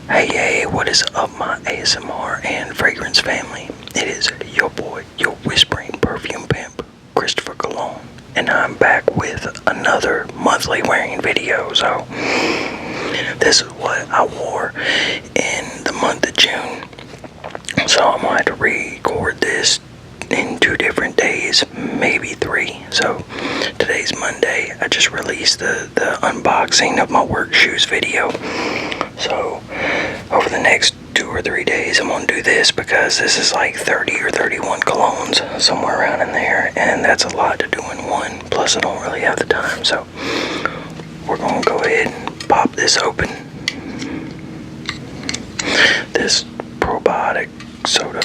Hey, what is up, my ASMR and fragrance family? It is your boy, your whispering perfume pimp, Christopher Cologne, and I'm back with another monthly wearing video. So, this is what I wore in the month of June. So, I'm gonna have to record this in 2 different days, maybe 3. So, today's Monday. I just released the unboxing of my work shoes video. So, over the next 2 or 3 days, I'm gonna do this because this is like 30 or 31 colognes, somewhere around in there, and that's a lot to do in one. Plus, I don't really have the time, so we're gonna go ahead and pop this open. This probiotic soda.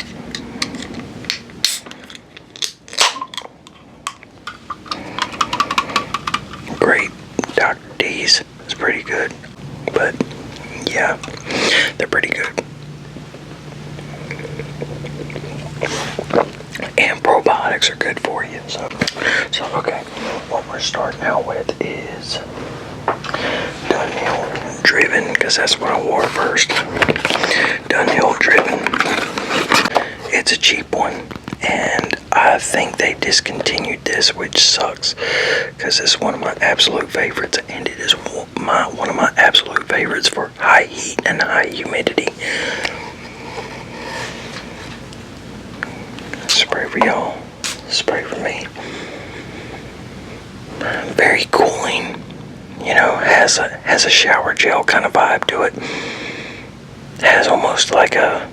Great. Dr. D's is pretty good, but yeah, they're pretty good. And probiotics are good for you. So okay, what we're starting out with is Dunhill Driven, because that's what I wore first. Dunhill Driven. It's a cheap one, and I think they discontinued this, which sucks, because it's one of my absolute favorites, and it is one of my absolute favorites for high heat and high humidity. Spray for y'all, spray for me. Very cooling, you know, has a shower gel kind of vibe to it. Has almost like a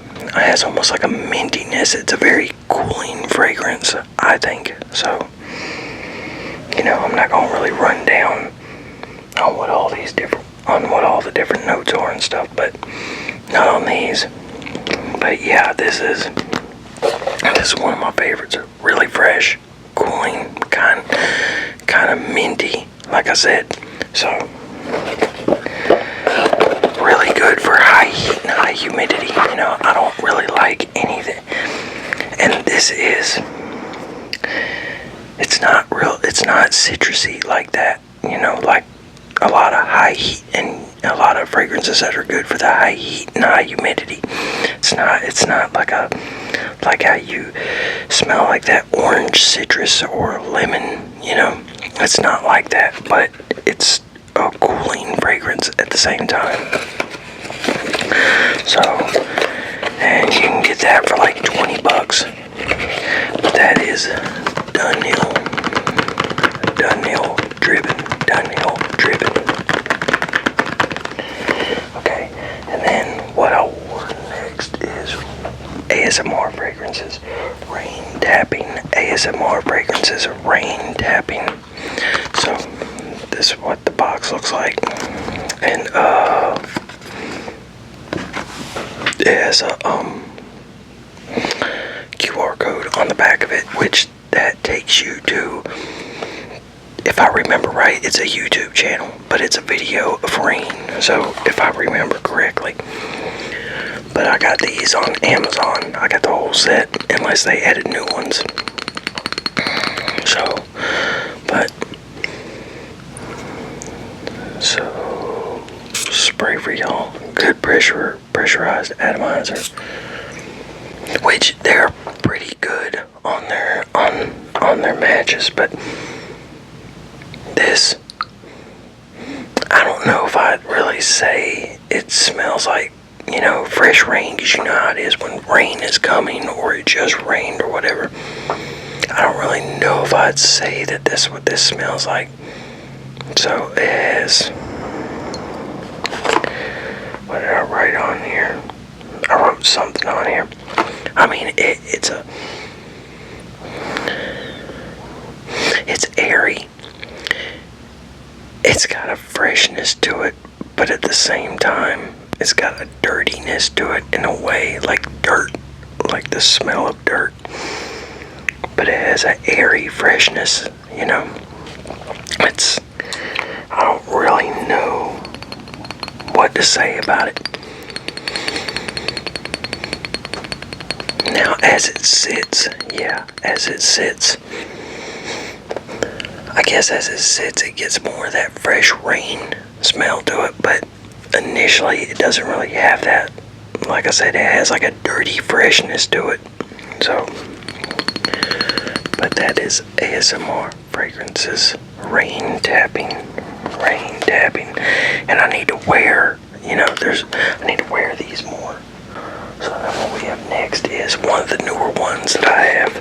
mintiness. It's a very cooling fragrance, I think. So, you know, I'm not gonna really run down on what all the different notes are and stuff, but not on these. But yeah, this is one of my favorites. Really fresh, cooling, kind of minty, like I said. So really good for high heat and high humidity. You know, I don't really like anything, and this is. It's not citrusy like that. You know, like a lot of high heat and a lot of fragrances that are good for the high heat and high humidity. It's not like how you smell like that orange citrus or lemon, you know. It's not like that, but it's a cooling fragrance at the same time. So, and you can get that for like $20. But that is Dunhill Driven. Okay, and then what I wore next is ASMR fragrances. Rain tapping. ASMR fragrances. Rain tapping. So this is what the box looks like, and it has a QR code on the back of it, which that takes you to, if I remember right, it's a YouTube channel, but it's a video of rain, so if I remember correctly. But I got these on Amazon. I got the whole set, unless they added new ones. So spray for y'all. Good pressurized atomizer, which they're pretty good on their matches, but this, I don't know if I'd really say it smells like, you know, fresh rain, because you know how it is when rain is coming or it just rained or whatever. I don't really know if I'd say that this is what this smells like. So it has, what did I write on here? I wrote something on here. I mean, it's airy. It's got a freshness to it, but at the same time, it's got a dirtiness to it in a way, like dirt, like the smell of dirt. But it has an airy freshness, you know. I don't really know what to say about it. Now, as it sits, I guess as it sits, it gets more of that fresh rain smell to it, but initially it doesn't really have that. Like I said, it has like a dirty freshness to it. So, but that is ASMR fragrances, rain tapping, and I need to wear, I need to wear these more. So then what we have next is one of the newer ones that I have,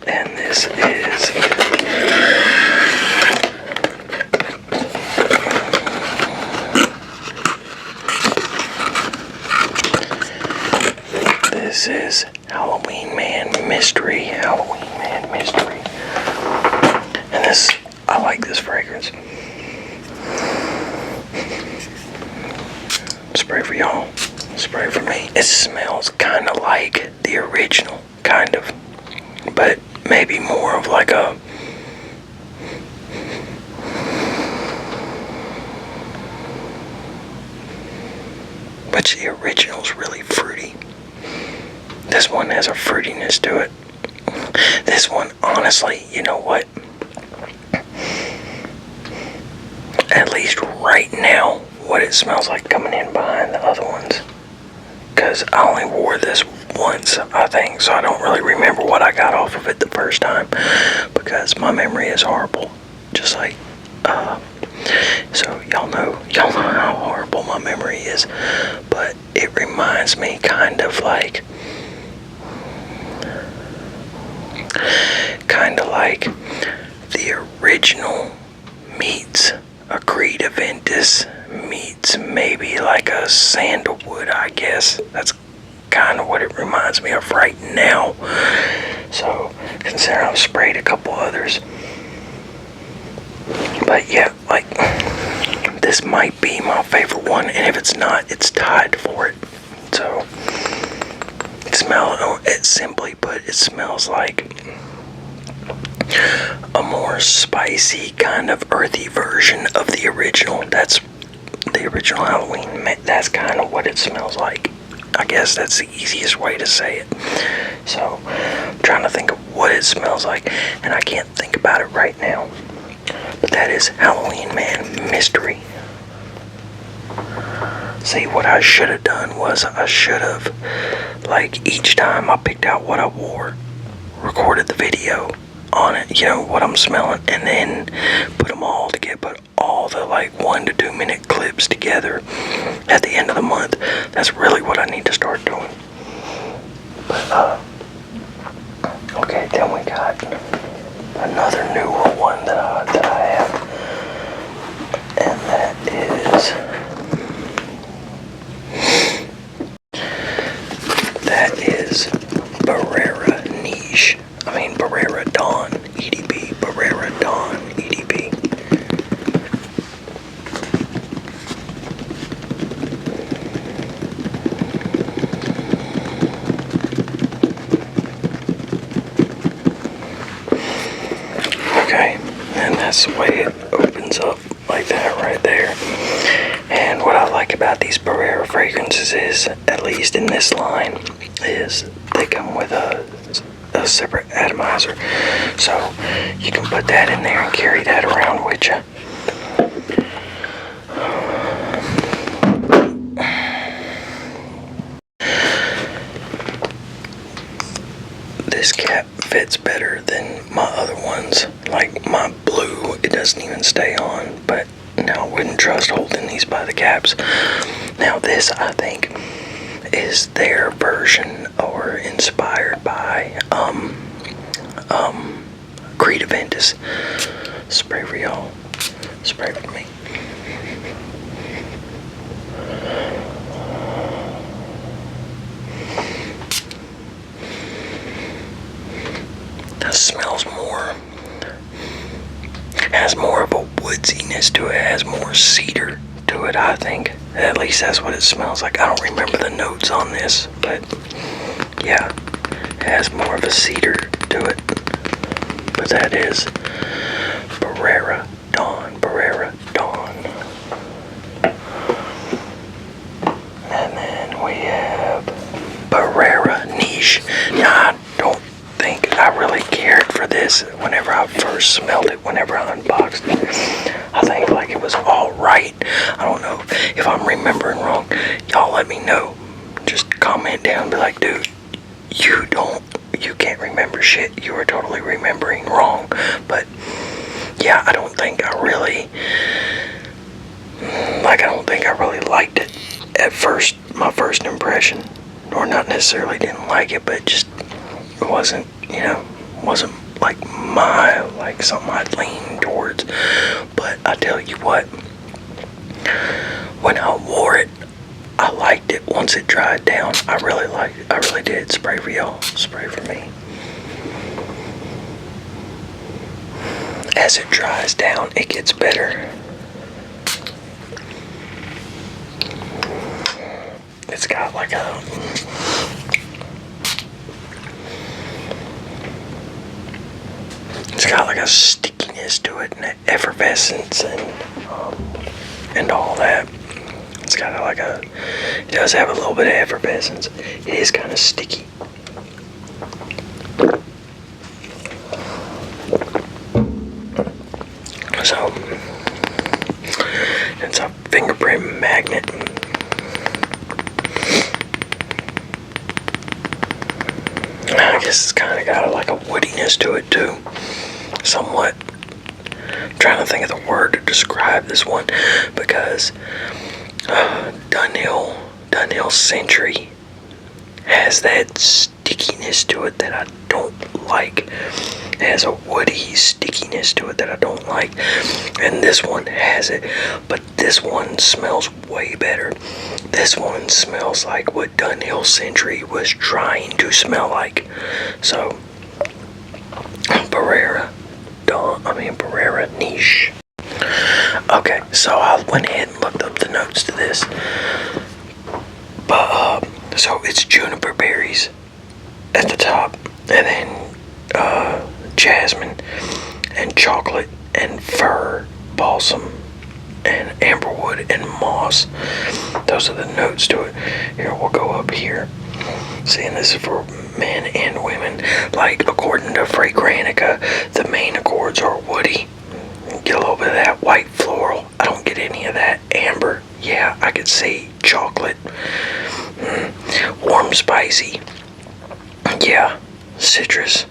and this is Halloween Man Mystery. And this, I like this fragrance. Spray for y'all, spray for me. It smells kind of like the original, kind of, but maybe more of like a, which the original's really fruity. This one has a fruitiness to it. This one, honestly, you know what? At least right now, what it smells like coming in behind the other ones. Because I only wore this once, I think, so I don't really remember what I got off of it the first time. Because my memory is horrible. Just like, so y'all know how horrible my memory is. But it reminds me kind of like the original meets a Creed Aventus meets maybe like a sandalwood, I guess. That's kind of what it reminds me of right now. So, considering I've sprayed a couple others. But yeah, like, this might be my favorite one, and if it's not, it's tied for it. So, it simply put, it smells like a more spicy, kind of earthy version of the original. That's the original Halloween. That's kind of what it smells like. I guess that's the easiest way to say it. So, I'm trying to think of what it smells like, and I can't think about it right now. But that is Halloween Man Mystery. See, what I should have done was I should have, like, each time I picked out what I wore, recorded the video on it, what I'm smelling, and then put them all together, put all the like 1 to 2 minute clips together at the end of the month. That's really what I need to start doing. But, okay, then we got another newer one that I have, and that is Barrera Dawn EDP. Barrera Dawn EDP. Okay, and that's the way it opens up like that right there. And what I like about these Barrera fragrances is, at least in this line, is they come with a separate atomizer, so you can put that in there and carry that around with you. This cap fits better than my other ones. Like my blue, it doesn't even stay on, but now I wouldn't trust holding these by the caps. Now this, I think, is their version or inspired by Creed Aventus. Spray for y'all, spray for me. That smells more, has more of a woodsiness to it, has more cedar to it, I think. At least that's what it smells like. I don't remember the notes on this, but yeah, it has more of a cedar to it. But that is Barrera Dawn, Barrera Dawn. And then we have Barrera Niche. Now, I don't think I really cared for this whenever I first smelled it, whenever I unboxed it. I think think like it was all right. I don't know if I'm remembering wrong. Y'all let me know. Just comment down and be like, dude, you can't remember shit. You are totally remembering wrong. But yeah, I don't think I really liked it at first. My first impression, or not necessarily didn't like it, but just wasn't like something I'd lean towards. But I tell you what, when I wore it, I liked it. Once it dried down, I really liked it. I really did. Spray for y'all. Spray for me. As it dries down, it gets better. It's got like a stickiness to it, and an effervescence, and all that. It's got it does have a little bit of effervescence. It is kind of sticky. So, it's a fingerprint magnet. I guess it's kind of got like a woodiness to it too, somewhat. I'm trying to think of the word to describe this one, because Dunhill Century has that stickiness to it that I don't like. It has a woody stickiness to it that I don't like, and this one has it, but this one smells way better. This one smells like what Dunhill Century was trying to smell like. So Barrera Niche. Okay, so I went ahead and looked up the notes to this, but so it's juniper berries at the top, and then jasmine and chocolate and fir, balsam and amberwood and moss. Those are the notes to it. Here, we'll go up here. See, and this is for men and women. Like, according to Fragrantica, the main accords are woody. Get a little bit of that white floral. I don't get any of that amber. Yeah, I could see chocolate. Warm, spicy. Yeah, citrus.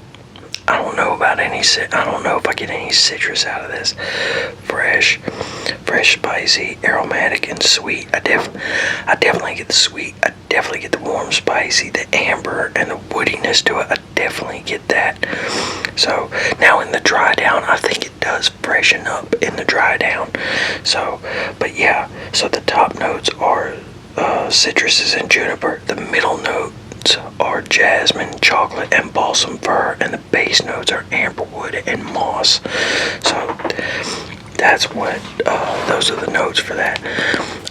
I don't know if I get any citrus out of this. Fresh, spicy, aromatic, and sweet. I definitely get the sweet. I definitely get the warm, spicy, the amber, and the woodiness to it. I definitely get that. So now in the dry down, I think it does freshen up in the dry down. So, but yeah. So the top notes are citruses and juniper. The middle notes are jasmine, chocolate, and balsam fir, and the base notes are amberwood and moss. So that's what those are the notes for that.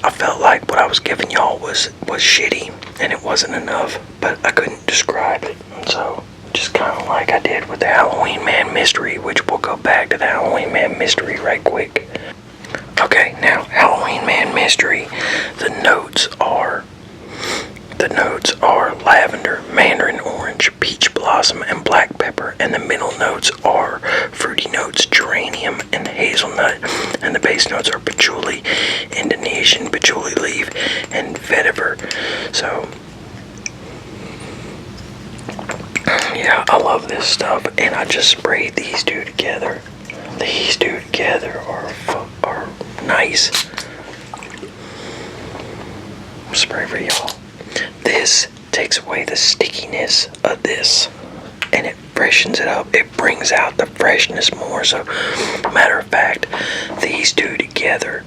I felt like what I was giving y'all was shitty, and it wasn't enough, but I couldn't describe it. So just kind of like I did with the Halloween Man Mystery, which we'll go back to the Halloween Man Mystery right quick. Okay, now Halloween Man Mystery. The notes are lavender, mandarin orange, peach blossom, and black pepper, and the middle notes are fruity notes, geranium, and hazelnut, and the base notes are patchouli, Indonesian patchouli leaf, and vetiver. So yeah, I love this stuff, and I just sprayed these two together. These two together are nice. Spray for y'all. This takes away the stickiness of this, and it freshens it up. It brings out the freshness more. So, matter of fact, these two together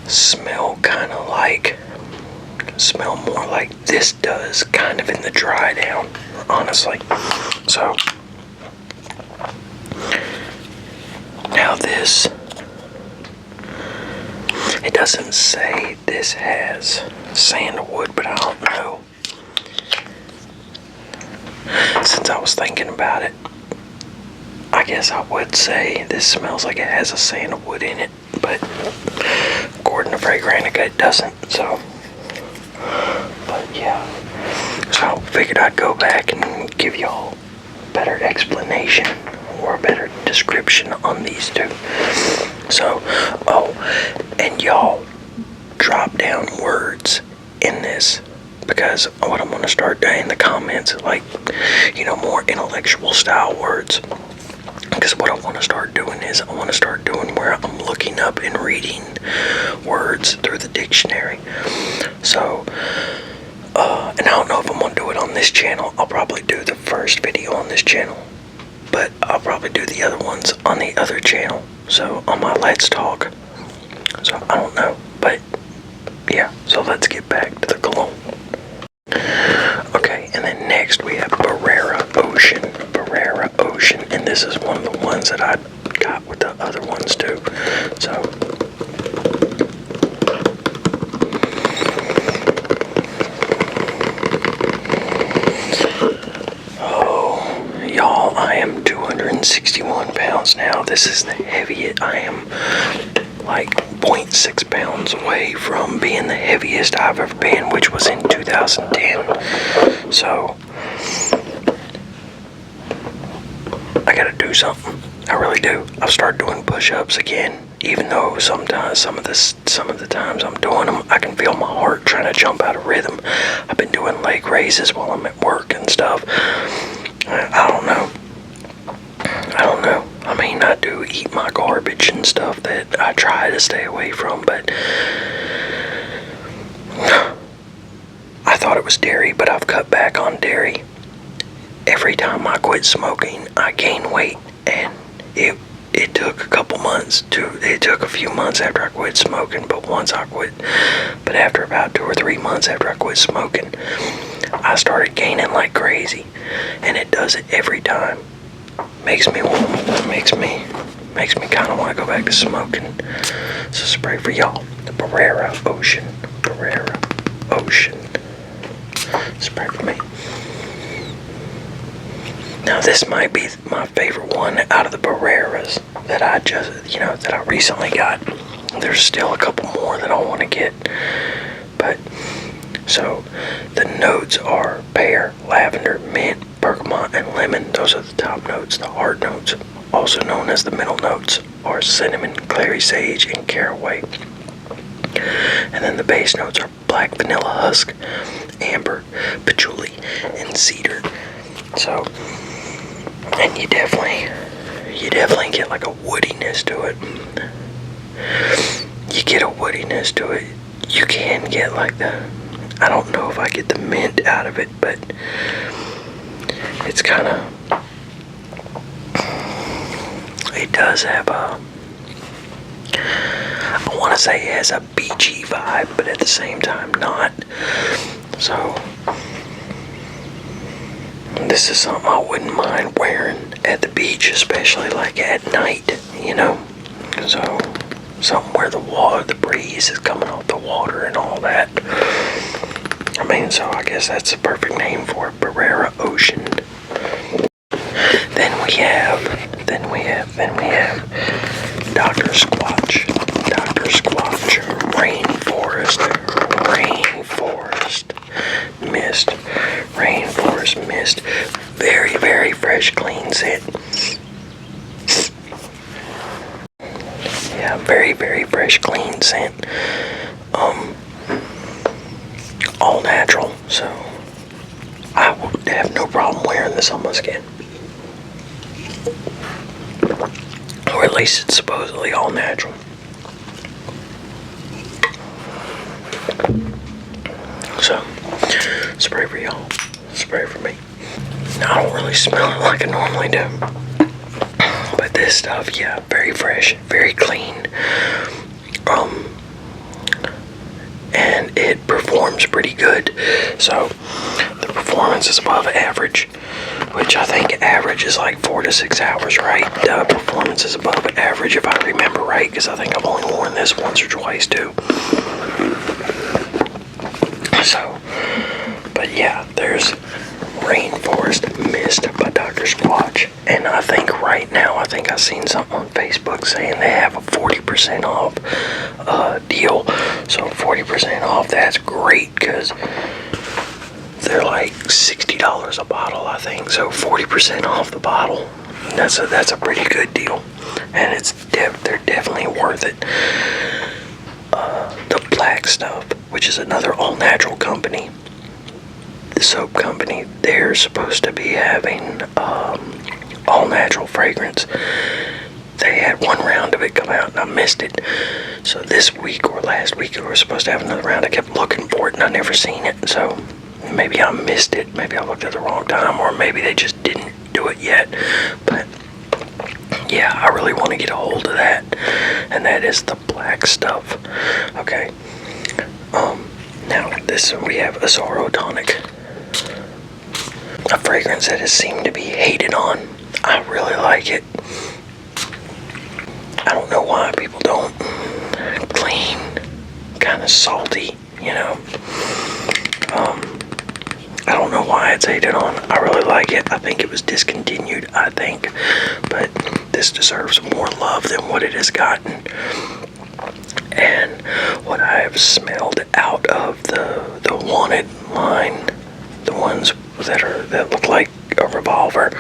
smell more like this does, kind of in the dry down, honestly. So, now this, it doesn't say this has sandalwood, but I don't know. Since I was thinking about it, I guess I would say this smells like it has a sandalwood in it, but according to Fragrantica, it doesn't. So, but yeah. So I figured I'd go back and give y'all a better explanation or a better description on these two. So, oh, and y'all drop down words in this, because what I'm going to start doing in the comments, like, more intellectual style words. Because what I want to start doing is I want to start doing where I'm looking up and reading words through the dictionary. So, and I don't know if I'm going to do it on this channel. I'll probably do the first video on this channel, but I'll probably do the other ones on the other channel. So, on my Let's Talk. So, I don't know, but yeah, so let's get back to the Cologne. Okay, and then next we have Barrera Ocean. Barrera Ocean, and this is one of the ones that I got with the other ones too. So, oh, y'all, I am 261 pounds now. This is the heaviest. I am like 0.6 pounds away from being the heaviest I've ever been, which was in 2010. So I gotta do something. I really do. I've started doing push-ups again, even though sometimes some of the times I'm doing them, I can feel my heart trying to jump out of rhythm. I've been doing leg raises while I'm at work and stuff. I don't know. I mean, I do eat my garbage and stuff that I try to stay away from, but I thought it was dairy, but I've cut back on dairy. Every time I quit smoking, I gain weight, and it took a couple months it took a few months after I quit smoking, but after about 2 or 3 months after I quit smoking, I started gaining like crazy, and it does it every time. Makes me kind of want to go back to smoking. So spray for y'all. The Barrera Ocean. Barrera Ocean. Spray for me. Now this might be my favorite one out of the Barreras that I recently got. There's still a couple more that I want to get. But, so, the notes are pear, lavender, mint, bergamot, and lemon. Those are the top notes. The hard notes, also known as the middle notes, are cinnamon, clary sage, and caraway. And then the base notes are black vanilla husk, amber, patchouli, and cedar. So, and you definitely get like a woodiness to it. You get a woodiness to it. You can get like I don't know if I get the mint out of it, but it's kind of, it does have I want to say it has a beachy vibe, but at the same time not. So, this is something I wouldn't mind wearing at the beach, especially like at night, So, something where the breeze is coming off the water and all that. I mean, so I guess that's the perfect name for it, Barrera Ocean. Then we have Dr. Squatch. Dr. Squatch. Rainforest Mist. Very, very fresh, clean scent. Yeah, very, very fresh, clean scent. All natural, so I would have no problem wearing this on my skin. Or at least it's supposedly all natural. So, spray for y'all. Spray for me. Now, I don't really smell it like I normally do. But this stuff, yeah, very fresh, very clean. And it performs pretty good. So, the performance is above average, which I think average is like 4 to 6 hours, right? Performance is above average if I remember right, because I think I've only worn this once or twice too. So, but yeah, there's Rainforest Mist by Dr. Squatch. And I think right now, I've seen something on Facebook saying they have a 40% off deal. So 40% off, that's great, because they're like $60 a bottle, I think. So 40% off the bottle, That's a pretty good deal, and they're definitely worth it. The Black Stuff, which is another all-natural company, the soap company, they're supposed to be having all-natural fragrance. They had one round of it come out and I missed it. So this week or last week we were supposed to have another round. I kept looking for it and I never seen it. So maybe I missed it. Maybe I looked at the wrong time, or maybe they just didn't do it yet. But yeah, I really want to get a hold of that. And that is the Black Stuff. Okay. Now we have a Zorro Tonic. A fragrance that has seemed to be hated on. I really like it. I don't know why people don't. Clean, kind of salty, you know. I don't know why it's hated on. I really like it. I think it was discontinued, but this deserves more love than what it has gotten. And what I have smelled out of the Wanted line, the ones that look like a revolver,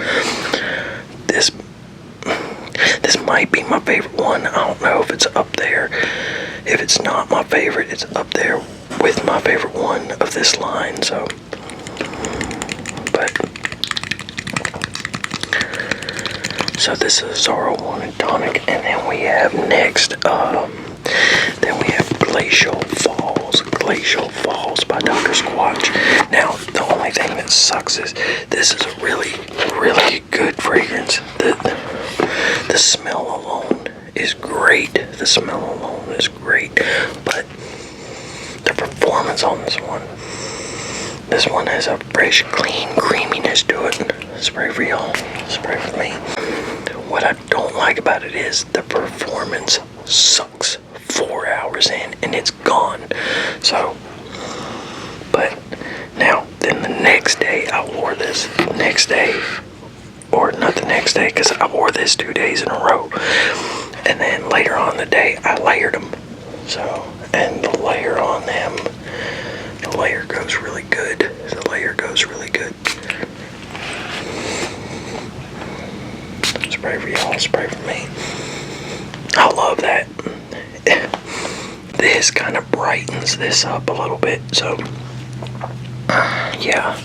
this might be my favorite one. I don't know if it's up there. If it's not my favorite, it's up there with my favorite one of this line. So, this is Zorro Wanted Tonic, and then we have next. Then we have Glacial Falls by Dr. Squatch. Now, the only thing that sucks is this is a really, really good fragrance. The smell alone is great. But the performance on this one has a fresh, clean creaminess to it. Spray for y'all. Spray for me. What I don't like about it is the performance sucks. 4 hours in and it's gone. So, but now, then the next day I wore this. Or not the next day, because I wore this 2 days in a row. And then later on the day I layered them. So, and the layer on them, the layer goes really good. Spray for y'all, spray for me. I love that. This kind of brightens this up a little bit. So yeah,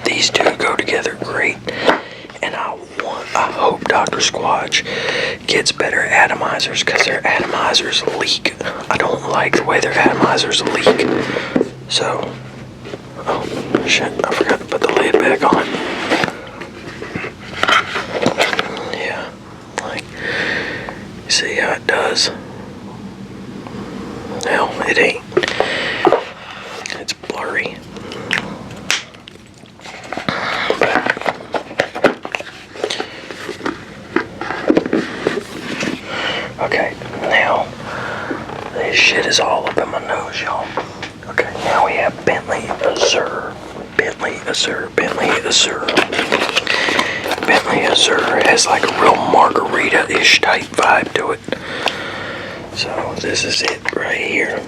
these two go together great. And I hope Dr. Squatch gets better atomizers, because their atomizers leak. I don't like the way their atomizers leak. So, oh shit, I forgot to put the lid back on. Yeah, like, you see how it does? No, it ain't. It's blurry. Okay, now this shit is all up in my nose, y'all. Okay, now we have Bentley Azure. Bentley Azure has like a real margarita-ish type vibe to it. So this is it right here.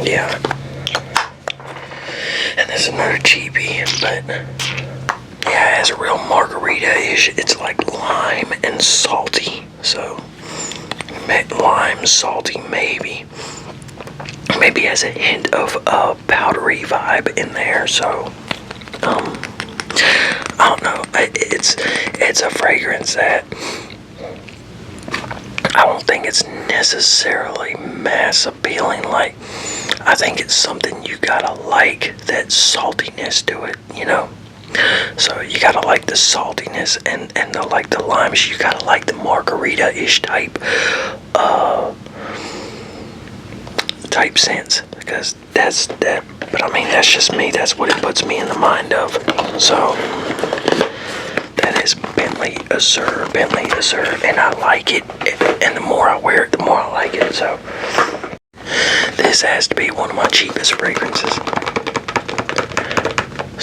Yeah. And this is another cheapie, but yeah, it has a real margarita-ish. It's like lime and salty. So lime, salty, maybe has a hint of a powdery vibe in there. So I don't know. It's a fragrance that I don't think it's necessarily mass appealing. Like, I think it's something you gotta like, that saltiness to it, you know. So you gotta like the saltiness and the limes. You gotta like the margarita-ish type scents, because that's that. But I mean, that's just me. That's what it puts me in the mind of. So that is Bentley Azure, and I like it. And the more I wear it, the more I like it. So this has to be one of my cheapest fragrances.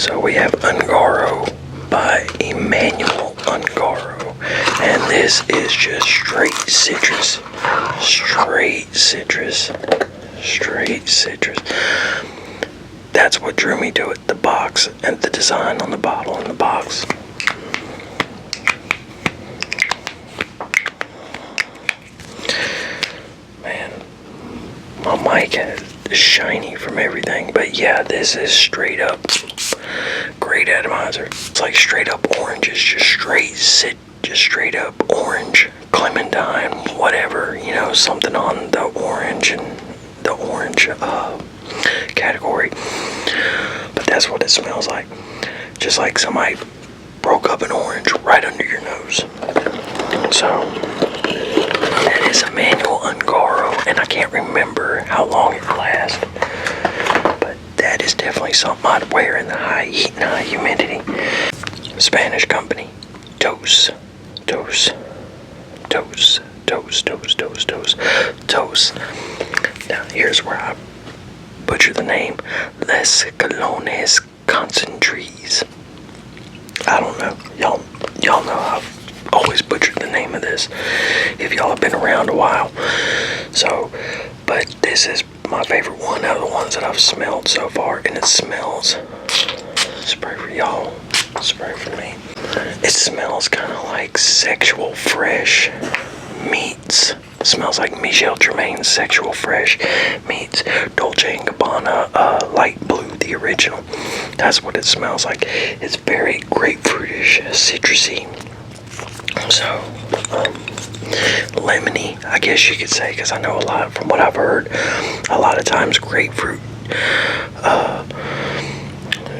So we have Ungaro by Emmanuel Ungaro, and this is just straight citrus. Straight citrus. That's what drew me to it. The box and the design on the bottle and the box. Man, my mic is shiny from everything, but yeah, this is straight up great atomizer. It's like straight up oranges, just straight up orange, clementine, whatever, you know, something on the orange and the orange category. But that's what it smells like. Just like somebody broke up an orange right under your nose. So that is a manual Ungaro, and I can't remember how long it lasts. But that is definitely something I'd wear in the high heat and high humidity. Spanish company. Dos. Now here's where I butcher the name. Les Colognes Concentres. I don't know. Y'all know I've always butchered the name of this if y'all have been around a while. So, but this is my favorite one out of the ones that I've smelled so far, and it smells, spray for y'all, spray for me. It smells kind of like Sexual Fresh meets. Smells like Michel Germain's Sexual Fresh meets Dolce & Gabbana Light Blue, the original. That's what it smells like. It's very grapefruitish, citrusy. So, lemony, I guess you could say, because I know a lot from what I've heard. A lot of times grapefruit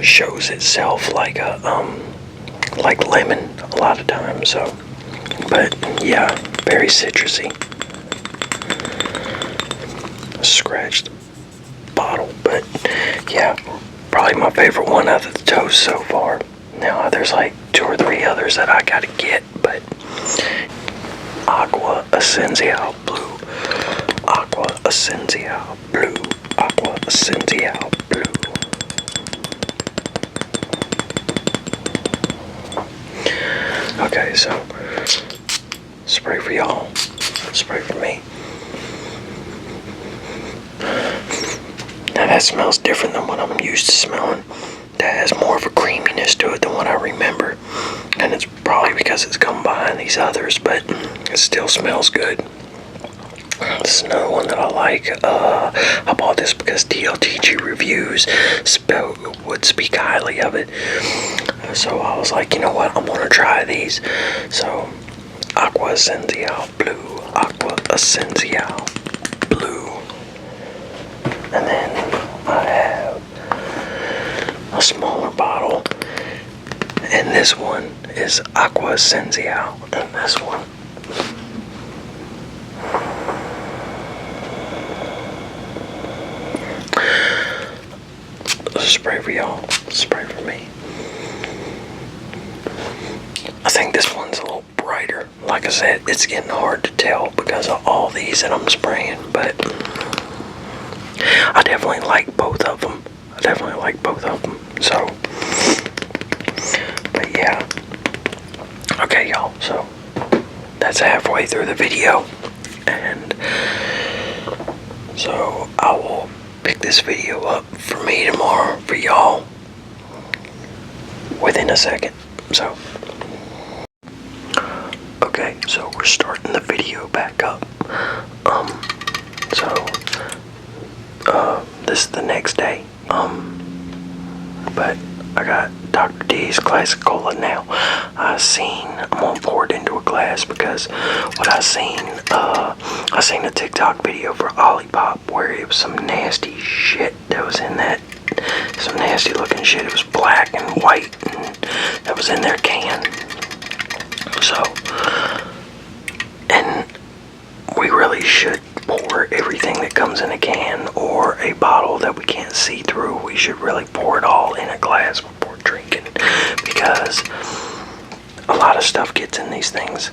shows itself like a like lemon a lot of times. So, but yeah, very citrusy. Scratch the bottle, but yeah, probably my favorite one out of the toast so far. Now there's like 2 or 3 others that I gotta get, but Aqua Essenzial Blue, Aqua Essenzial Blue, Aqua Essenzial Blue. Okay, so spray for y'all, spray for me. Now that smells different than what I'm used to smelling. That has more of a creaminess to it than what I remember. And it's probably because it's come behind these others, but it still smells good. This is another one that I like. I bought this because DLTG Reviews would speak highly of it. So I was like, you know what, I'm going to try these. So, Aqua Essenzial Blue, Aqua Essenzial Blue. And then I have a smaller bottle. And this one is Aqua Essenzial. And this one. Spray for y'all, spray for me. I think this one's a little brighter. Like I said, it's getting hard to tell because of all these that I'm spraying, but I definitely like both of them. So, but yeah. Okay, y'all, so that's halfway through the video, and so I will pick this video up for me tomorrow for y'all within a second. So, okay, so we're starting the video back up. This is the next day. But I got Dr. D's Classic Cola now. I'm gonna pour it into a glass because what I seen a TikTok video for Olipop where it was some nasty shit that was in that, some nasty looking shit. It was black and white and that was in their can. So, and we really should pour everything that comes in a can or a bottle that we can't see through. We should really pour it all in a glass before drinking because a lot of stuff gets in these things.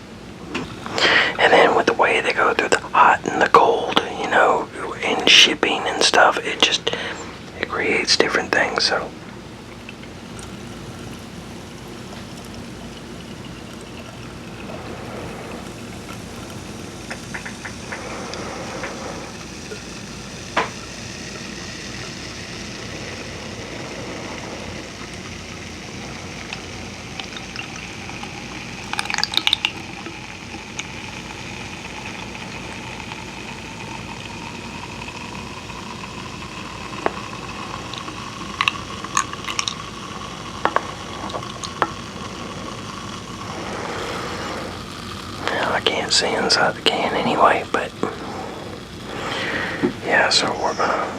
And then with the way they go through the hot and the cold, you know, and shipping and stuff, it creates different things. So can't see inside the can anyway, but yeah, so we're gonna.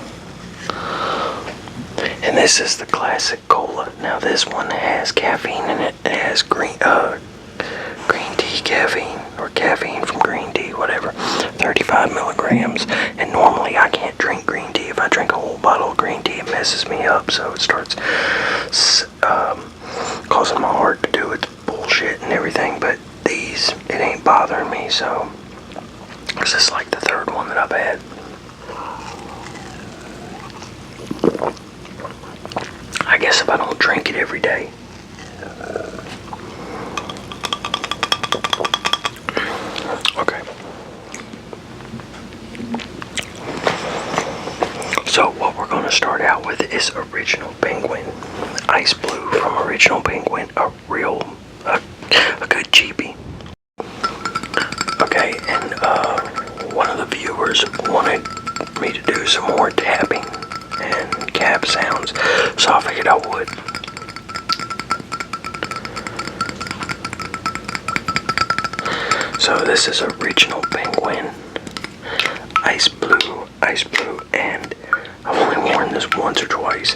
And this is the classic cola. Now this one has caffeine in it. It has green tea caffeine, or caffeine from green tea, whatever. 35 milligrams. And normally I can't drink green tea. If I drink a whole bottle of green tea, it messes me up. So it starts causing my heart to do its bullshit and everything. But these, it ain't bothering me. So this is like the third one that I've had. I guess if I don't drink it every day. Okay. So what we're going to start out with is Original Penguin. Ice Blue from Original Penguin. A good cheapie. Okay, and one of the viewers wanted me to do some more tapping and cap sounds, so I figured I would. So this is Original Penguin, Ice Blue, and I've only worn this once or twice.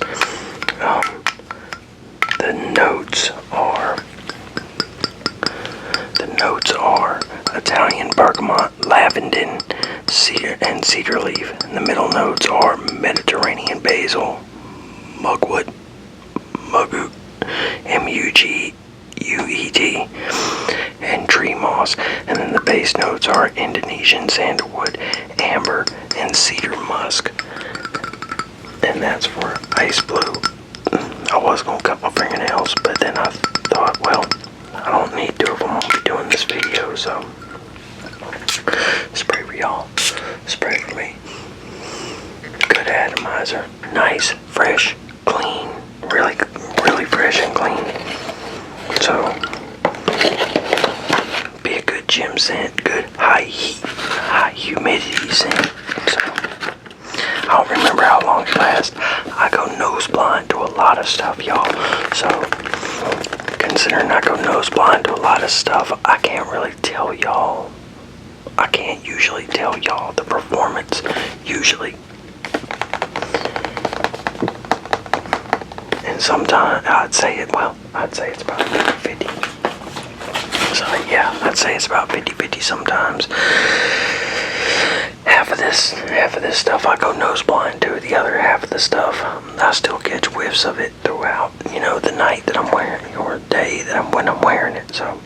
The notes are Italian bergamot, lavender, cedar leaf. And the middle notes are Mediterranean basil, mugwort, M-U-G-U-E-T, and tree moss. And then the base notes are Indonesian sandalwood, amber, and cedar musk. And that's for Ice Blue. I was going to cut my fingernails, but then I thought, well, I don't need to if I'm going to be doing this video, so spray for y'all, spray for me. Good atomizer, nice, fresh, clean, really fresh and clean. So, be a good gym scent, good high heat, high humidity scent. So, I don't remember how long it lasts. I go nose blind to a lot of stuff, y'all. So, considering I go nose blind to a lot of stuff, I can't really tell y'all. I can't usually tell y'all the performance, usually. And sometimes I'd say it's about 50-50. So yeah, I'd say it's about 50-50 sometimes. Half of this stuff I go nose blind to. The other half of the stuff, I still catch whiffs of it throughout, the night that I'm wearing it, or the day when I'm wearing it, so.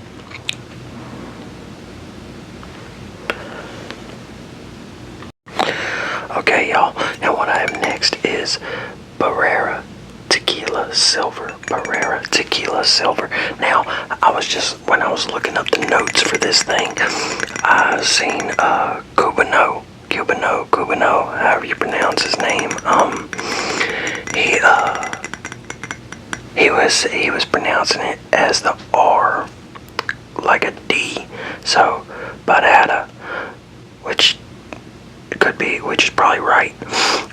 Okay, y'all, and what I have next is Barrera Tequila Silver. Barrera Tequila Silver. Now, when I was looking up the notes for this thing, I seen Cubano, however you pronounce his name. He was pronouncing it as the R, like a D. So, Barrera, which is probably right,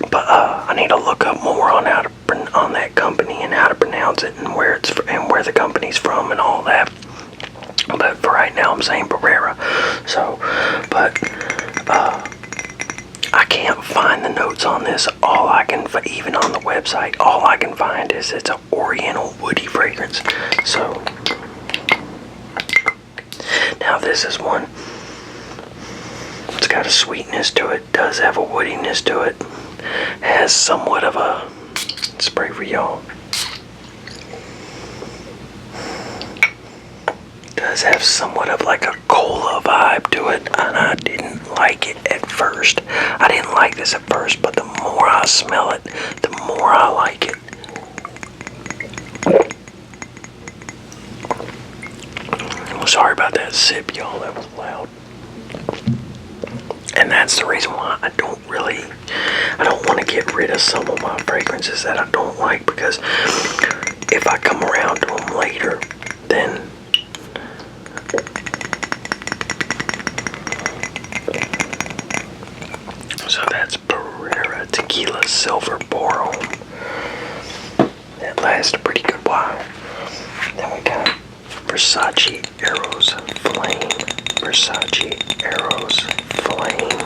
but I need to look up more on that company and how to pronounce it and where the company's from and all that. But for right now, I'm saying Barrera. So, but I can't find the notes on this. Even on the website, all I can find is it's an oriental woody fragrance. So, now this is one. It's got a sweetness to it, does have a woodiness to it, has somewhat of a, spray for y'all, does have somewhat of like a cola vibe to it, and I didn't like it at first. I didn't like this at first, but the more I smell it, the more I like it. I'm sorry about that sip, y'all, that was loud. And that's the reason why I don't want to get rid of some of my fragrances that I don't like, because if I come around to them later, then so that's Barrera Tequila Silver Boron. That lasts a pretty good while. Then we got Versace Eros Flame. Versace Eros Flame.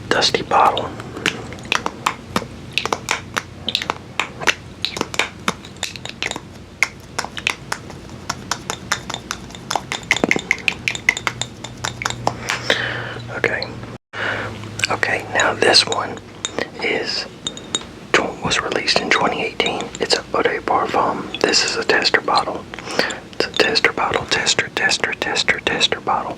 Dusty bottle. Okay, now this one was released in 2018. It's a Eau de Parfum. This is a tester bottle. It's a tester bottle, tester bottle.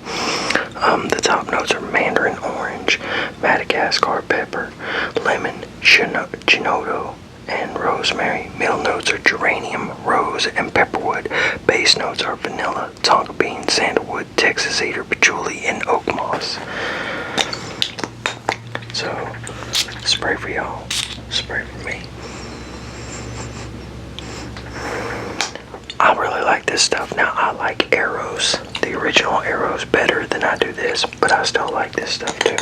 The top notes are mandarin orange, Madagascar pepper, lemon, ginoto, and rosemary. Middle notes are geranium, rose, and pepperwood. Base notes are vanilla, tonka bean, sandalwood, Texas cedar, patchouli, and oak moss. So, spray for y'all, spray for me. I really like this stuff. Now, I like Eros, the original Eros, better than I do this, but I still like this stuff too.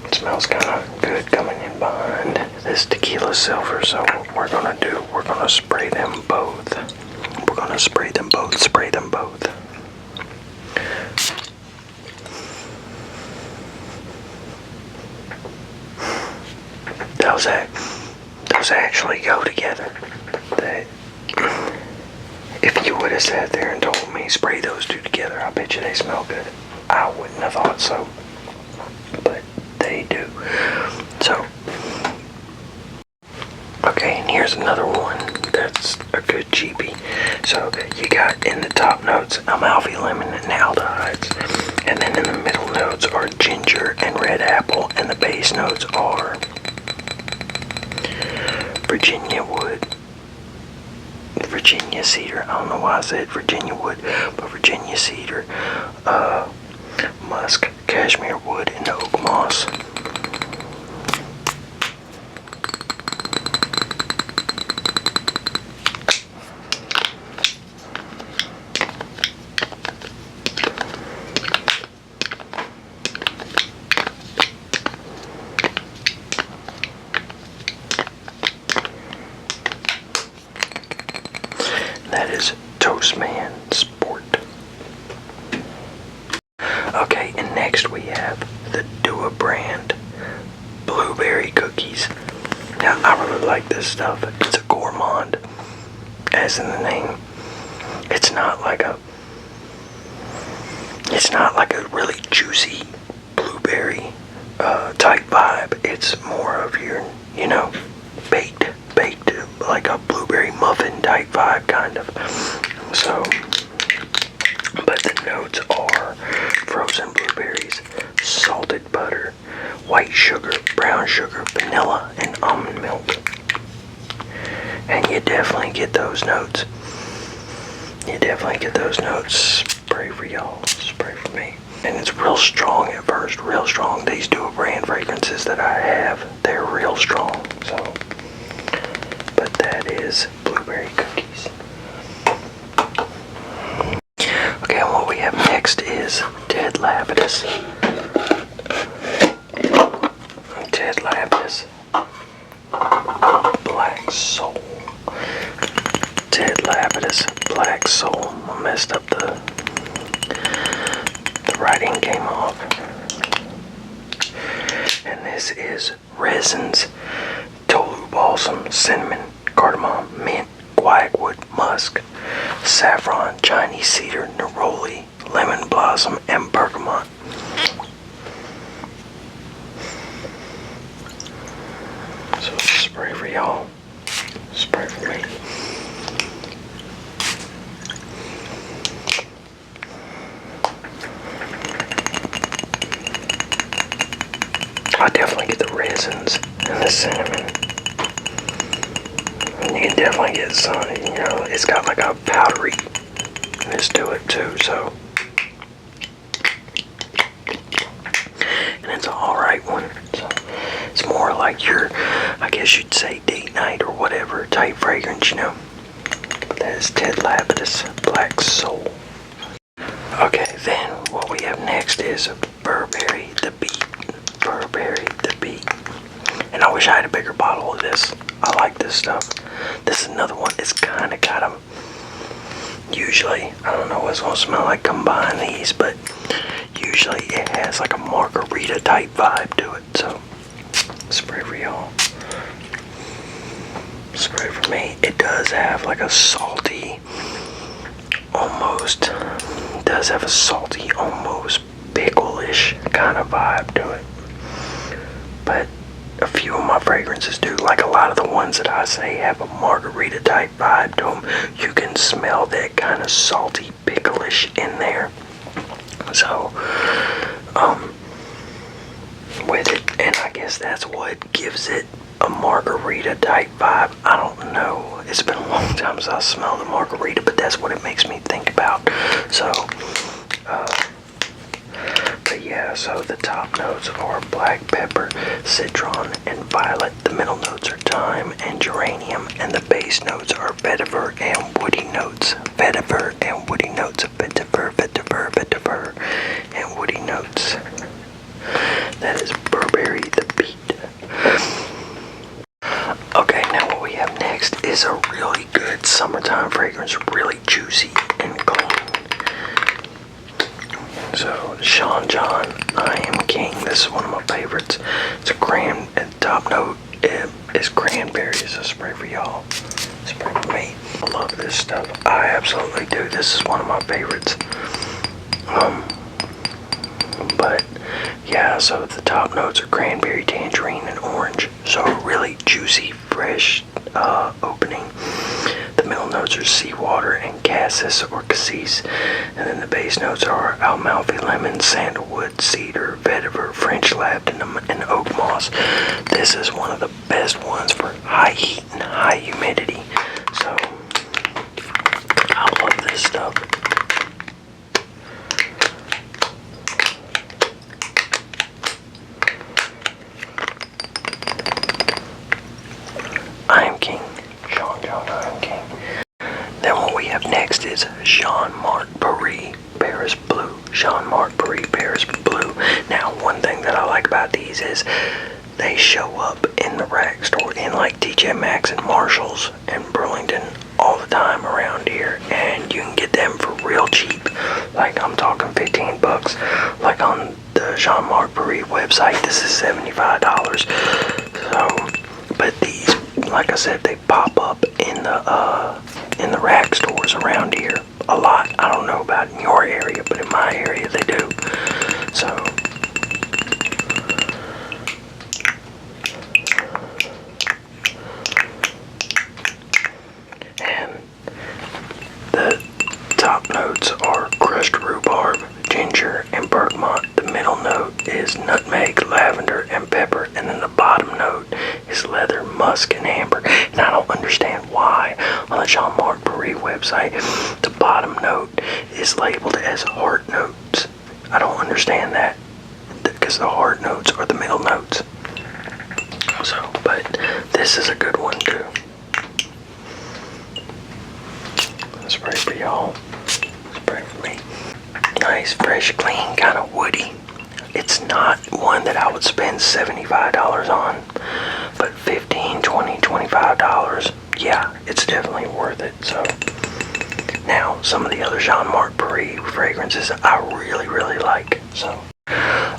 It smells kind of good coming in behind this tequila silver, so what we're gonna do, we're gonna spray them both. We're gonna spray them both, spray them both. Those actually go together. If you would have sat there and told me spray those two together, I bet you they smell good. I wouldn't have thought so, but they do. So, okay, and here's another one that's a good cheapie. So you got in the top notes Amalfi lemon and aldehydes, and then in the middle notes are ginger and red apple, and the base notes are Virginia wood, Virginia cedar. I don't know why I said Virginia wood, but Virginia cedar, musk, cashmere wood, and oak moss. That is Toastman Sport. Okay, and next we have the Dua brand blueberry cookies. Now, I really like this stuff. It's a gourmand, as in the name. It's not like a really juicy blueberry type vibe. It's more of your, baked, like a blueberry muffin type vibe, kind of. So, but the notes are frozen blueberries, salted butter, white sugar, brown sugar, vanilla, and almond milk. And you definitely get those notes. Spray for y'all, spray for me. And it's real strong at first, real strong. These Dua brand fragrances that I have, they're real strong. So, but that is blueberry cookies. Okay, and what we have next is Ted Lapidus. Ted Lapidus Black Soul. Ted Lapidus Black Soul. I messed up the writing came off. And this is resins, tolu balsam, cinnamon, cardamom, mint, guaiac musk, saffron, Chinese cedar, neroli, lemon blossom, and bergamot. So spray for y'all, spray for me. I definitely get the resins and the cinnamon. And you can definitely get some, it's got like a powderyness to it too, so. And it's an alright one. So it's more like your, I guess you'd say date night or whatever type fragrance, But is Ted Lapidus Black Soul. Okay, then what we have next is Burberry the Beat. Burberry the Beat. And I wish I had a bigger bottle of this. I like this stuff. This is another one. It's kind of got them. Usually, I don't know what it's going to smell like combine these, but usually it has like a margarita type vibe to it. So, spray for y'all. Spray for me. It does have like a salty, almost pickle-ish kind of vibe to it. But a few of my fragrances do, like a lot of the ones that I say have a margarita type vibe to them. You can smell that kind of salty, pickle-ish in there. So, with it, and I guess that's what gives it a margarita type vibe. I don't know. It's been a long time since I smelled a margarita, but that's what it makes me think about. So, but yeah, so the top notes are black pepper, citron, and violet. The middle notes are thyme and geranium, and the base notes are vetiver and woody notes. Vetiver and woody notes. Vetiver, vetiver, vetiver, and woody notes. That is Burberry the Beat. Okay, now what we have next is a really good summertime fragrance, really juicy and clean. So, Sean John, I Am King. This is one of my favorites. It's a top note is cranberry. It's a spray for y'all. Spray for me. I love this stuff. I absolutely do. This is one of my favorites. But yeah, so the top notes are cranberry, tangerine, and orange. So a really juicy, fresh opening. The middle notes are seawater and cassis or cassis. And then the base notes are Amalfi lemon, sandalwood, cedar, vetiver, French labbed, and oak moss. This is one of the best ones for high heat and high humidity. So I love this stuff. I Am King. Sean John, I Am King. Then what we have next is Jean-Marc Paris Paris Blue. Jean-Marc Paris Paris Blue. Now, one thing that I like about these is they show up in the rack store in like TJ Maxx and Marshalls and Burlington all the time around here, and you can get them for real cheap. Like I'm talking $15. Like on the Jean-Marc Paris website, this is $75. So, but these, like I said, they pop up in the rack stores around here a lot. I don't know about in your area, but in my area they do. So, and the top notes are crushed rhubarb, ginger, and bergamot. The middle note is nutmeg, lavender, and pepper, and then the bottom note is leather, musk, and amber. And I don't understand why on the Jean-Marc Paris website the bottom note is labeled as heart notes. I don't understand that, because the heart notes are the middle notes. So, but this is a good one too. Spray for y'all. Spray for me. Nice, fresh, clean, kind of woody. It's not one that I would spend $75 on, but $15, $20, $25, yeah, it's definitely worth it. So, now, some of the other Jean-Marc Paris fragrances I really, really like. So,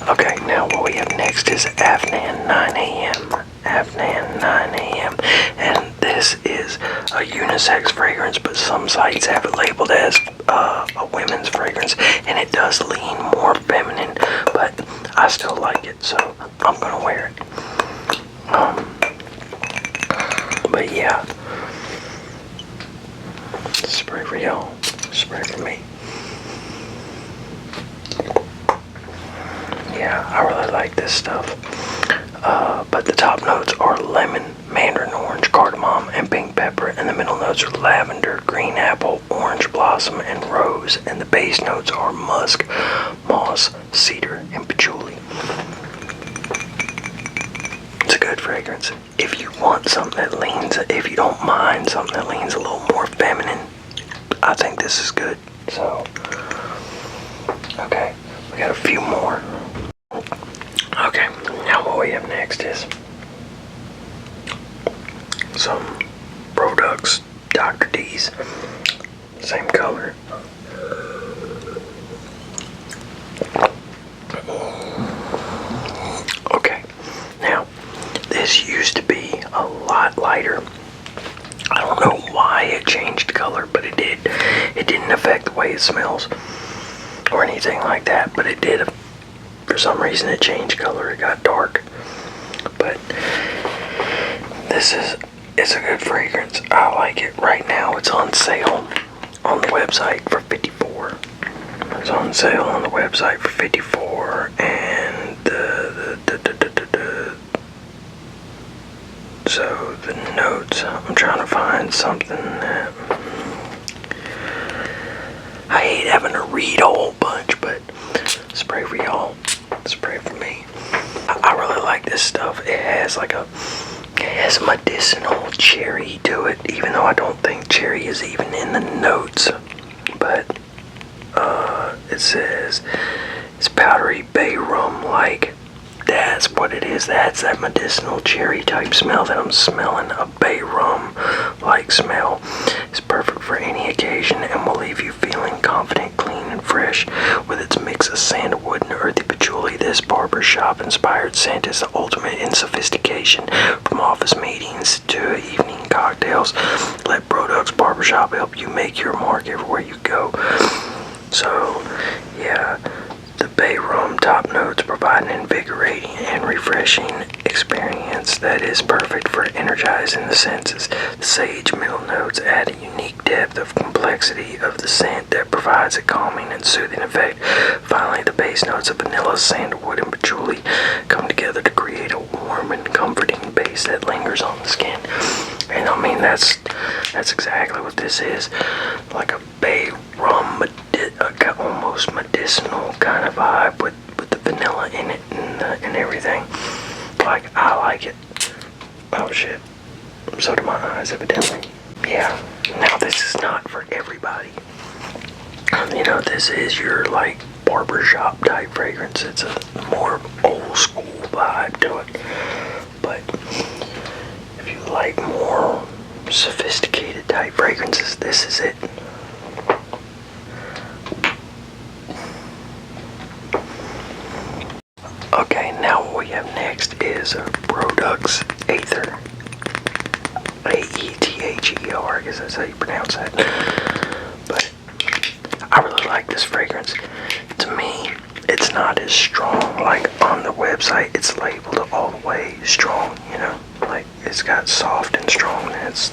okay, now what we have next is Afnan 9 AM. Afnan 9 AM. And this is a unisex fragrance, but some sites have it labeled as a women's fragrance, and it does lean more feminine, but I still like it, so I'm gonna wear it. But yeah, spray for y'all, spray for me. Yeah, I really like this stuff. But the top notes are lemon, mandarin orange, cardamom, and pink pepper, and the middle notes are lavender, green apple, orange blossom, and rose, and the base notes are musk, moss, cedar, and patchouli. It's a good fragrance. If you want something that leans, if you don't mind something that leans a little more feminine, I think this is good. So, okay, we got a few more. Okay, now what we have next is some products, Dr. D's, same color. Okay, now this used to be a lot lighter. I don't know why it changed color, but it did. It didn't affect the way it smells or anything like that, but it did. For some reason it changed color, it got dark. But it's a good fragrance. I like it. Right now it's on sale on the website for $54. It's on sale on the website for $54, and so the notes, I'm trying to find something that I hate having to read a whole bunch, but spray for y'all, spray for me. I really like this stuff. It has a medicinal cherry to it, even though I don't think cherry is even in the notes. But it says it's powdery bay rum like. That's what it is. That's that medicinal cherry type smell that I'm smelling. A bay rum like smell. It's perfect for any occasion and will leave you feeling confident, clean, and fresh. With its mix of sandalwood and earthy patchouli, this barbershop inspired scent is the ultimate in sophistication. From office meetings to evening cocktails, let Products Barbershop help you make your mark everywhere you go. So, yeah. The bay rum top notes provide an invigorating and refreshing experience that is perfect for energizing the senses. The sage middle notes add a unique depth of complexity of the scent that provides a calming and soothing effect. Finally, the base notes of vanilla, sandalwood, and patchouli come together to create a warm and comforting base that lingers on the skin. And I mean, that's exactly what this is. Like a bay rum, almost medicinal kind of vibe with the vanilla in it and everything. Like, I like it. Oh shit. So do my eyes, evidently. Yeah. Now, this is not for everybody. You know, this is your, like, barbershop type fragrance. It's a more old school vibe to it. But if you like more sophisticated type fragrances, this is it. Okay, now what we have next is Products Aether. A-E-T-H-E-R, I guess that's how you pronounce that. But I really like this fragrance. To me, it's not as strong. Like on the website, it's labeled all the way strong, you know? Like it's got soft and strong, and it's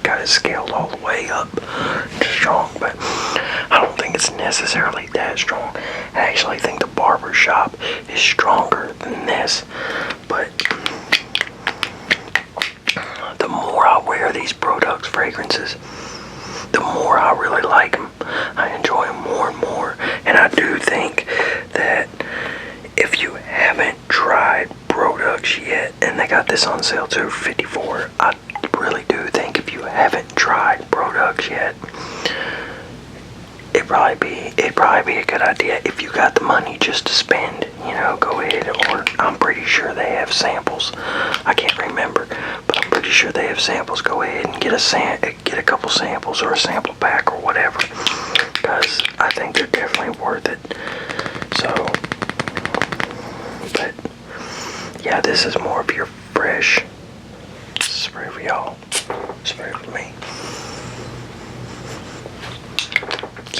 got it scaled all the way up to strong, but I don't think it's necessarily that strong. I actually think the barbershop is stronger than this, but the more I wear these Products fragrances, the more I really like them. I enjoy them more and more, and I do think that if you haven't tried Products yet, and they got this on sale too for $54, I really do think if you haven't tried Products yet, it'd probably be a good idea if you got the money just to spend. You know, go ahead, or I'm pretty sure they have samples. I can't remember, but I'm pretty sure they have samples. Go ahead and get a couple samples or a sample pack or whatever, because I think they're definitely worth it. So, but yeah, this is more of your fresh spray for y'all, spray for me.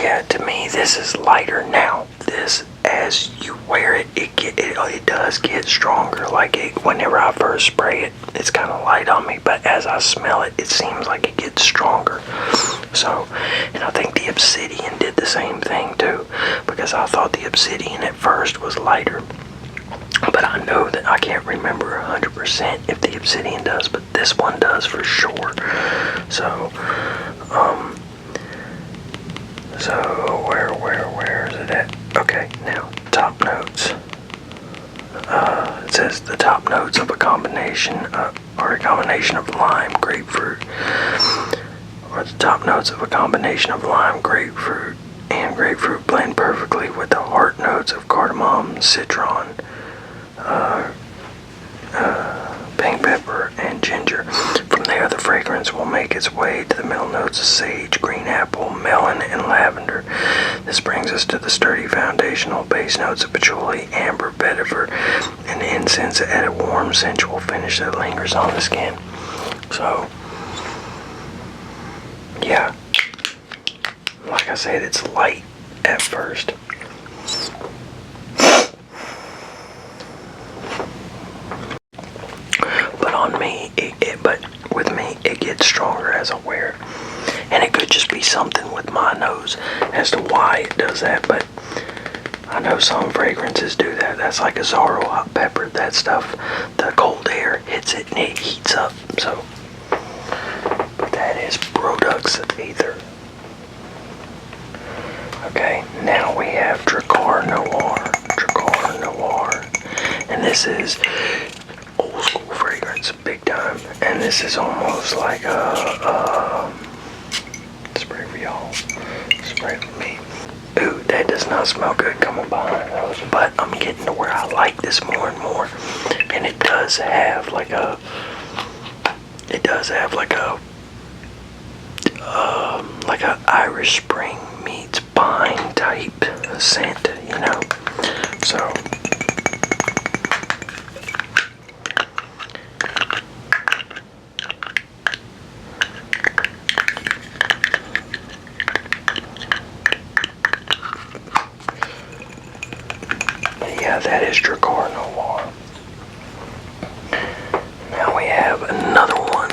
Yeah, to me, this is lighter now. This, as you wear it, it does get stronger. Like whenever I first spray it, it's kind of light on me, but as I smell it, it seems like it gets stronger. So, and I think the Obsidian did the same thing too, because I thought the Obsidian at first was lighter. But I know that I can't remember 100% if the Obsidian does, but this one does for sure. So, where is it at? Okay, now, top notes. It says the top notes of a combination of lime, grapefruit, or the top notes of a combination of lime, grapefruit, and grapefruit blend perfectly with the heart notes of cardamom, citron, pink pepper, and ginger. From there, the fragrance will make its way to the middle notes of sage, green apple, melon, and lavender. This brings us to the sturdy foundational base notes of patchouli, amber, vetiver, and incense that add a warm, sensual finish that lingers on the skin. So, yeah, like I said, it's light at first. But on me, but with me, it gets stronger as I wear it. And it could just be something with my nose as to why it does that, but I know some fragrances do that. That's like a Zorro hot pepper, that stuff. The cold air hits it and it heats up, so. But that is Produx Ether. Okay, now we have Drakkar Noir. Drakkar Noir. And this is old school fragrance, big time. And this is almost like a spray for y'all, spray for me. Ooh, that does not smell good coming behind those, but I'm getting to where I like this more and more. And it does have like a, like a Irish Spring meets pine type scent, you know. So yeah, that is Drakkar Noir. Now we have another one,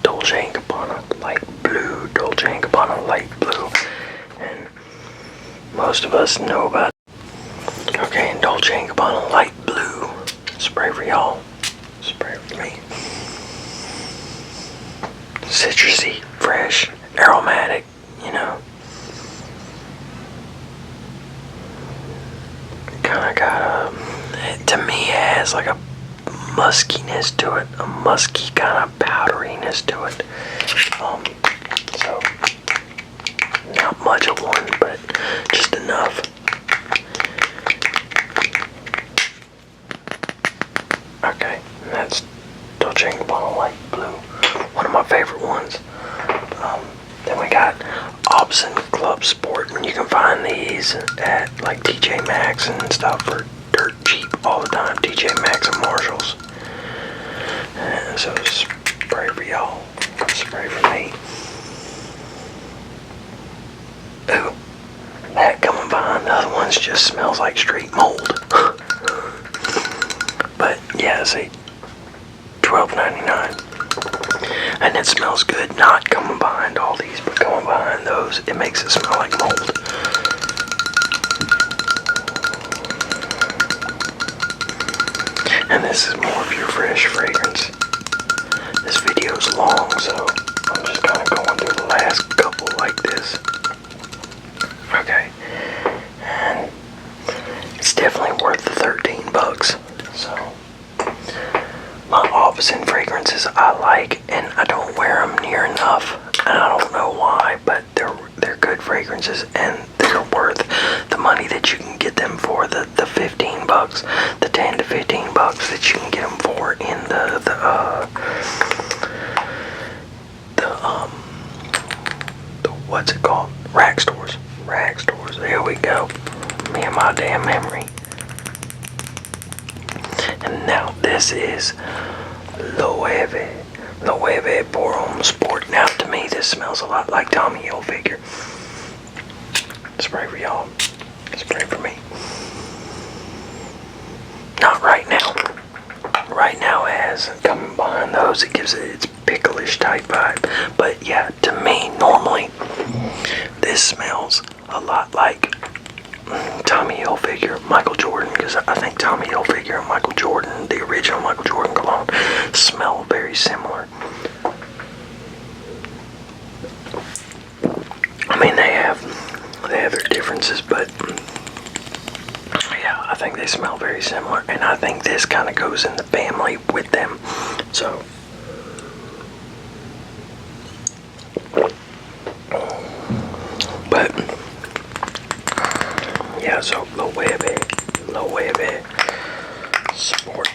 Dolce & Gabbana Light Blue. Dolce & Gabbana Light Blue. And most of us know about it. Okay, and Dolce & Gabbana Light Blue. Spray for y'all. Spray for me. Citrusy, fresh, aromatic, you know. Kinda got to me it has like a muskiness to it, a musky kind of powderiness to it. So not much of one, but just enough. Okay, and that's Dolce & Gabbana Light Blue, one of my favorite ones. Then we got Obson Club Sport, and you can find these at like TJ Maxx and stuff for dirt cheap all the time. TJ Maxx and Marshalls. And so spray for y'all, spray for me. Ooh, that coming behind the other ones just smells like straight mold. But yeah, see, $12.99. And it smells good, not coming behind all these, but coming behind those, it makes it smell like mold. And this is more of your fresh fragrance. This video is long, so I'm just kind of going through the last couple like this. Okay, and it's definitely worth the $13. So my opposite fragrances I like, and I don't wear them near enough, and I don't know why, but they're good fragrances, and they're worth the money that you can get them for, the $15, the 10 to $15 that you can get them for in the what's it called? Rack stores. There we go. Me and my damn memory. And now this is Loewe Pour Homme Sport. Now to me this smells a lot like Tommy Hilfiger. Spray for y'all. Spray for me. Not right now. Right now as coming behind those, it gives it its picklish type vibe. But yeah, to me normally this smells a lot like Tommy Hilfiger, Michael Jordan, because I think Tommy Hilfiger and Michael Jordan, the original Michael Jordan cologne, smell very similar. I mean, they have their differences, but yeah, I think they smell very similar, and I think this kind of goes in the family with them. So But yeah, so lo wavy sport.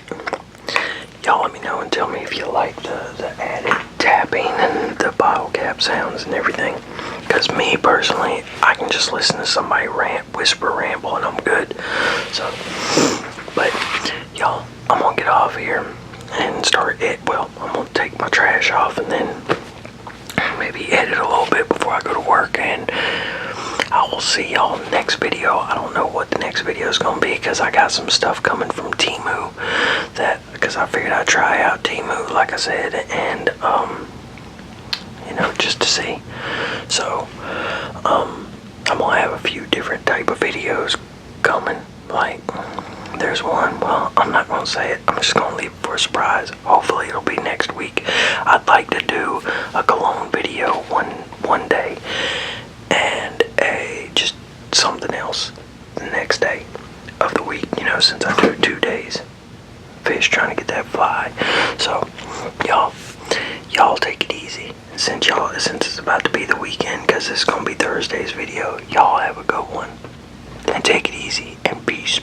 Y'all let me know and tell me if you like the added tapping and the bottle cap sounds and everything. Because me personally, I can just listen to somebody whisper, ramble, and I'm good. So, but y'all, I'm gonna get off here and start it. Well, I'm gonna take my trash off and then maybe edit a little bit before I go to work, and I will see y'all next video. I don't know what the next video is gonna be because I got some stuff coming from Temu because I figured I'd try out Temu, like I said, and just to see. So I'm gonna have a few different type of videos coming. Like there's one, well, I'm not gonna say it, I'm just gonna leave it for a surprise. Hopefully it'll be next week. I'd like to do a Cologne video one day and just something else the next day of the week, since I do 2 days fish, trying to get that fly. So y'all take it easy since it's about to be the weekend, because it's gonna be Thursday's video. Y'all have a good one and take it easy, and peace.